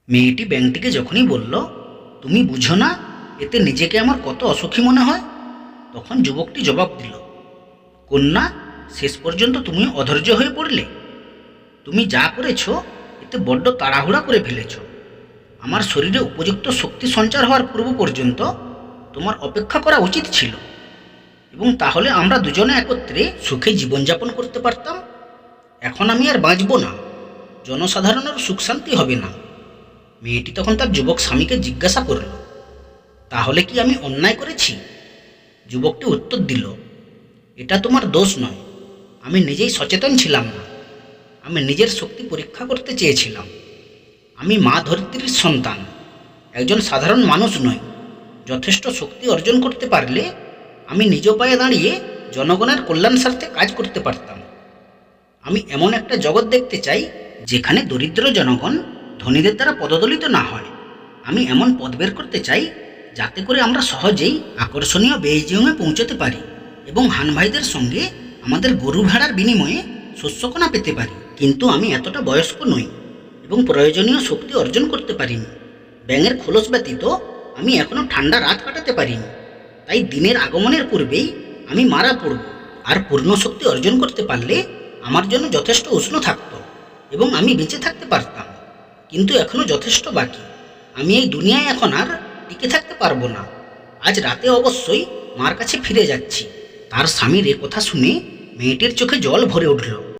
মেয়েটি ব্যাঙটিকে যখনই বলল, তুমি বুঝো না এতে নিজেকে আমার কত অসুখী মনে হয়, তখন যুবকটি জবাব দিল, কন্যা, শেষ পর্যন্ত তুমি অধৈর্য হয়ে পড়লে। তুমি যা করেছ এতে বড্ড তাড়াহুড়া করে ফেলেছ। আমার শরীরে উপযুক্ত শক্তি সঞ্চার হওয়ার পূর্ব পর্যন্ত তোমার অপেক্ষা করা উচিত ছিল, এবং তাহলে আমরা দুজনে একত্রে সুখে জীবনযাপন করতে পারতাম। এখন আমি আর বাঁচব না, জনসাধারণের সুখ শান্তি হবে না। মেয়েটি তখন তার যুবক স্বামীকে জিজ্ঞাসা করল, তাহলে কি আমি অন্যায় করেছি? যুবকটি উত্তর দিল, এটা তোমার দোষ নয়। আমি নিজেই সচেতন ছিলাম না। আমি নিজের শক্তি পরীক্ষা করতে চেয়েছিলাম। আমি মা ধরিত্রীর সন্তান, একজন সাধারণ মানুষ নই। যথেষ্ট শক্তি অর্জন করতে পারলে আমি নিজ পায়ে দাঁড়িয়ে জনগণের কল্যাণ স্বার্থে কাজ করতে পারতাম। আমি এমন একটা জগৎ দেখতে চাই যেখানে দরিদ্র জনগণ ধনীদের দ্বারা পদদলিত না হয়। আমি এমন পথ বের করতে চাই যাতে করে আমরা সহজেই আকর্ষণীয় বেইজিংয়ে পৌঁছতে পারি এবং হান ভাইদের সঙ্গে আমাদের গরু ভেড়ার বিনিময়ে শস্যকণা পেতে পারি। কিন্তু আমি এতটা বয়স্ক নই এবং প্রয়োজনীয় শক্তি অর্জন করতে পারিনি। ব্যাঙের খোলস ব্যতীত আমি এখনও ঠান্ডা রাত কাটাতে পারিনি। তাই দিনের আগমনের পূর্বেই আমি মারা পড়ব। আর পূর্ণ শক্তি অর্জন করতে পারলে আমার জন্য যথেষ্ট উষ্ণ থাকত এবং আমি বেঁচে থাকতে পারতাম। কিন্তু এখনও যথেষ্ট বাকি। আমি এই দুনিয়ায় এখন আর টিকে থাকতে পারবো না। আজ রাতে অবশ্যই মার কাছে ফিরে যাচ্ছি। তার স্বামীর এ কথা শুনে মেয়েটির চোখে জল ভরে উঠল।